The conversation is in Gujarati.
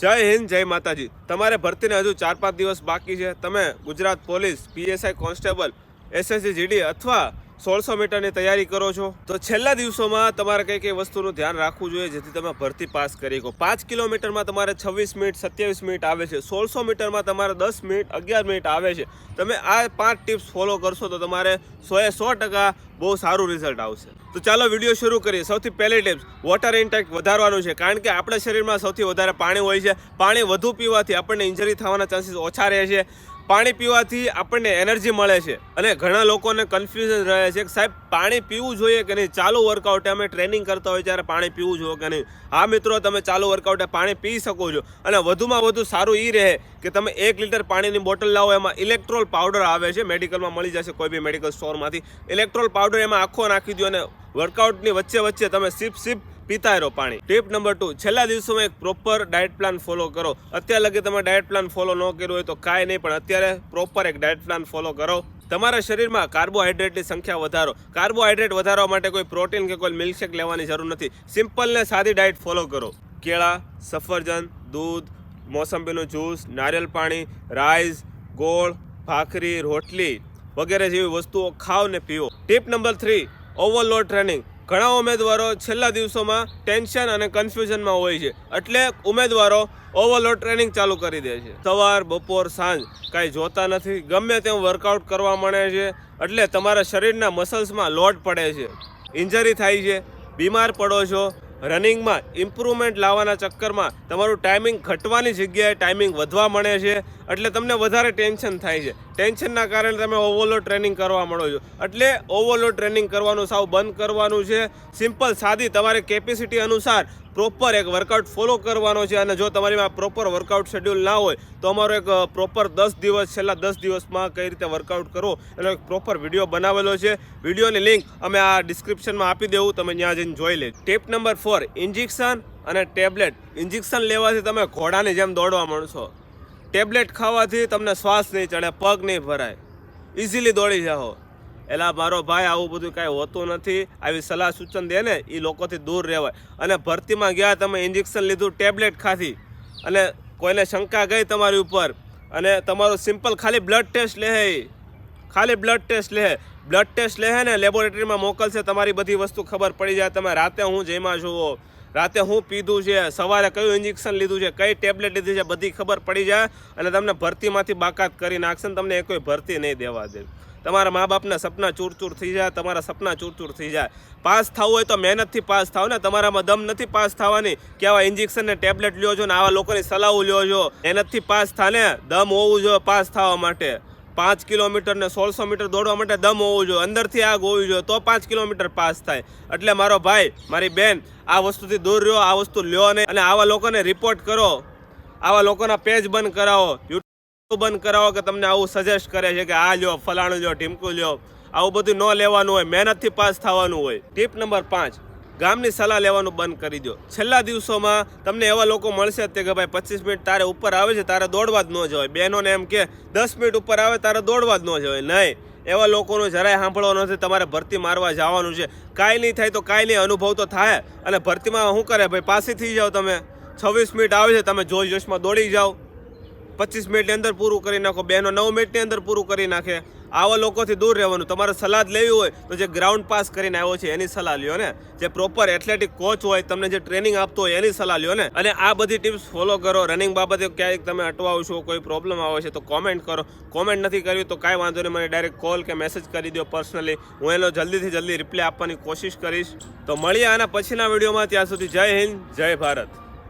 જય હિન્દ, જય માતાજી। તમારે ભરતીને હજુ 4-5 દિવસ બાકી છે। તમે Gujarat police, PSI constable, SSC GD અથવા 1600 મીટરની તૈયારી કરો છો તો છેલ્લા દિવસોમાં તમારે કઈ વસ્તુનું ધ્યાન રાખવું જોઈએ જેથી તમે ભરતી પાસ કરી શકો। 5 કિલોમીટરમાં તમારે 26 મિનિટ 27 મિનિટ આવે છે, 1600 મીટરમાં તમારે 10 મિનિટ 11 મિનિટ આવે છે। તમે આ 5 ટિપ્સ ફોલો કરશો તો તમારે 100% બહુ સારું રિઝલ્ટ આવશે। તો ચાલો વિડીયો શરૂ કરીએ। સૌથી પહેલી ટિપ્સ, વોટર ઇન્ટેક વધારવાનું છે, કારણ કે આપણા શરીરમાં સૌથી વધારે પાણી હોય છે। પાણી વધુ પીવાથી આપણને ઇન્જરી થવાના ચાન્સીસ ઓછા રહે છે। પાણી પીવાથી આપણને એનર્જી મળે છે અને ઘણા લોકોને કન્ફ્યુઝન રહે છે કે સાહેબ પાણી પીવું જોઈએ કે નહીં, ચાલુ વર્કઆઉટે અમે ટ્રેનિંગ કરતા હોય ત્યારે પાણી પીવું જોઈએ કે નહીં। હા મિત્રો, તમે ચાલુ વર્કઆઉટે પાણી પી શકો છો અને વધુમાં વધુ સારું એ રહે કે તમે 1 લીટર પાણીની બોટલ લાવો, એમાં ઇલેક્ટ્રોલ પાવડર આવે છે, મેડિકલમાં મળી જશે કોઈ બી મેડિકલ સ્ટોરમાંથી। ઇલેક્ટ્રોલ પાવડર એમાં આખો નાખી દો અને વર્કઆઉટની વચ્ચે તમે સિપ પીતા રહો પાણી। ટીપ નંબર 2, છેલ્લા દિવસોમાં એક પ્રોપર ડાયટ પ્લાન ફોલો કરો। અત્યાર લગી તમે ડાયટ પ્લાન ફોલો ન કર્યું હોય તો કાંઈ નહીં, પણ અત્યારે પ્રોપર એક ડાયટ પ્લાન ફોલો કરો। તમારા શરીરમાં કાર્બોહાઈડ્રેટની સંખ્યા વધારો। કાર્બોહાઈડ્રેટ વધારવા માટે કોઈ પ્રોટીન કે કોઈ મિલ્કશેક લેવાની જરૂર નથી, સિમ્પલ ને સાદી ડાયટ ફોલો કરો। કેળા, સફરજન, દૂધ, મોસંબીનું જ્યુસ, નારિયેળ પાણી, રાઈસ, ગોળ, ભાખરી, રોટલી વગેરે જેવી વસ્તુઓ ખાઓ ને પીવો। Tip number 3, overload training. ઘણા ઉમેદવારો છેલ્લા દિવસોમાં ટેન્શન અને કન્ફ્યુઝનમાં હોય છે, એટલે ઉમેદવારો ઓવરલોડ ટ્રેનિંગ ચાલુ કરી દે છે। સવાર, બપોર, સાંજ કાંઈ જોતા નથી, ગમે તેમ વર્કઆઉટ કરવા માંડે છે, એટલે તમારા શરીરના મસલ્સમાં લોડ પડે છે, ઇન્જરી થાય છે, બીમાર પડો છો। રનિંગમાં ઇમ્પ્રુવમેન્ટ લાવવાના ચક્કરમાં તમારું ટાઈમિંગ ઘટવાની જગ્યાએ ટાઈમિંગ વધવા મળે છે, એટલે તમને વધારે ટેન્શન થાય છે। ટેન્શનના કારણે તમે ઓવરલોડ ટ્રેનિંગ કરવા માંડો છો, એટલે ઓવરલોડ ટ્રેનિંગ કરવાનું સાવ બંધ કરવાનું છે। સિમ્પલ સાદી તમારી કેપેસિટી અનુસાર પ્રોપર એક વર્કઆઉટ ફોલો કરવાનો છે, અને જો તમારીમાં પ્રોપર વર્કઆઉટ શેડ્યુલ ના હોય તો અમારો એક પ્રોપર 10 દિવસ, છેલ્લા 10 દિવસમાં કઈ રીતે વર્કઆઉટ કરવો એનો એક પ્રોપર વિડીયો બનાવેલો છે। વિડીયોની લિંક અમે આ ડિસ્ક્રિપ્શનમાં આપી દેવું, તમે ત્યાં જઈને જોઈ લે। ટિપ નંબર 4, ઇન્જેક્શન અને ટેબ્લેટ। ઇન્જેક્શન લેવાથી તમે ઘોડાની જેમ દોડવા માંડશો, ટેબ્લેટ ખાવાથી તમને શ્વાસ નહીં ચડે, પગ નહીં ભરાય, ઇઝીલી દોડી જાઓ। એલા મારો ભાઈ, આવું બધું કાંઈ હોતું નથી। આવી સલાહ સૂચન દે ને એ લોકોથી દૂર રહેવાય। અને ભરતીમાં ગયા, તમે ઇન્જેક્શન લીધું, ટેબ્લેટ ખાધી અને કોઈને શંકા ગઈ તમારી ઉપર અને તમારું સિમ્પલ ખાલી બ્લડ ટેસ્ટ લે, ખાલી બ્લડ ટેસ્ટ લે ને લેબોરેટરીમાં મોકલશે, તમારી બધી વસ્તુ ખબર પડી જાય। તમે રાતે હું જમ્યા છો, રાતે હું પીધું છે, સવારે કયું ઇન્જેક્શન લીધું છે, કઈ ટેબ્લેટ લીધી છે, બધી ખબર પડી જાય અને તમને ભરતીમાંથી બાકાત કરી નાખશે ને તમને એ કોઈ ભરતી નહીં દેવા દે। તમારા મા બાપના સપના ચૂરચૂર થઈ જાય, તમારા સપના ચૂરચૂર થઈ જાય। પાસ થવું હોય તો મહેનતથી પાસ થાવ ને, તમારામાં દમ નથી પાસ થવાની કે આવા ઇન્જેક્શન ને ટેબ્લેટ લ્યો છો ને આવા લોકોની સલાહ લ્યો છો। મહેનતથી પાસ થાને, દમ હોવું જોઈએ પાસ થવા માટે। 5 કિલોમીટર ને 1600 મીટર દોડવા માટે દમ હોવું જોઈએ, અંદરથી આગ હોવી જોઈએ, તો 5 કિલોમીટર પાસ થાય। એટલે મારો ભાઈ, મારી બેન, આ વસ્તુથી દૂર રહ્યો, આ વસ્તુ લ્યો નહીં અને આવા લોકોને રિપોર્ટ કરો, આવા લોકોના પેજ બંધ કરાવો, બંધ કરાવો કે તમને આવું સજેસ્ટ કરે છે કે આ લ્યો, ફલાણું લ્યો, ઢીમકું લ્યો। આવું બધું ન લેવાનું હોય, મહેનતથી પાસ થવાનું હોય। ટીપ નંબર 5, ગામની સલાહ લેવાનું બંધ કરી દો। છેલ્લા દિવસોમાં તમને એવા લોકો મળશે કે ભાઈ 25 મિનિટ તારે ઉપર આવે છે, તારે દોડવા જ ન જવાય। બહેનોને એમ કે 10 મિનિટ ઉપર આવે તારે દોડવા જ ન જવાય, નહીં, એવા લોકોનું જરાય સાંભળવાનું નથી। તમારે ભરતી મારવા જવાનું છે, કાંઈ નહીં થાય તો કાંઈ નહીં, અનુભવ તો થાય। અને ભરતીમાં શું કરે ભાઈ, પાછી થઈ જાઓ તમે, 26 મિનિટ આવે છે, તમે જોશમાં દોડી જાઓ, 25 મિનિટની અંદર પૂરું કરી નાખો, બહેનો 9 મિનિટની અંદર પૂરું કરી નાખે। આવા લોકોથી દૂર રહેવાનું। તમારે સલાહ લેવી હોય તો જે ગ્રાઉન્ડ પાસ કરીને આવ્યો છે એની સલાહ લ્યો ને, જે પ્રોપર એથ્લેટિક કોચ હોય, તમને જે ટ્રેનિંગ આપતો હોય એની સલાહ લ્યો ને। અને આ બધી ટિપ્સ ફોલો કરો। રનિંગ બાબતે ક્યાંક તમે અટવાઓ છો, કોઈ પ્રોબ્લેમ આવે છે તો કોમેન્ટ કરો। કોમેન્ટ નથી કરવી તો કાંઈ વાંધો નહીં, મને ડાયરેક્ટ કોલ કે મેસેજ કરી દો પર્સનલી, હું એનો જલ્દીથી જલ્દી રિપ્લાય આપવાની કોશિશ કરીશ। તો મળીએ આના પછીના વિડીયોમાં, ત્યાં સુધી જય હિન્દ, જય ભારત।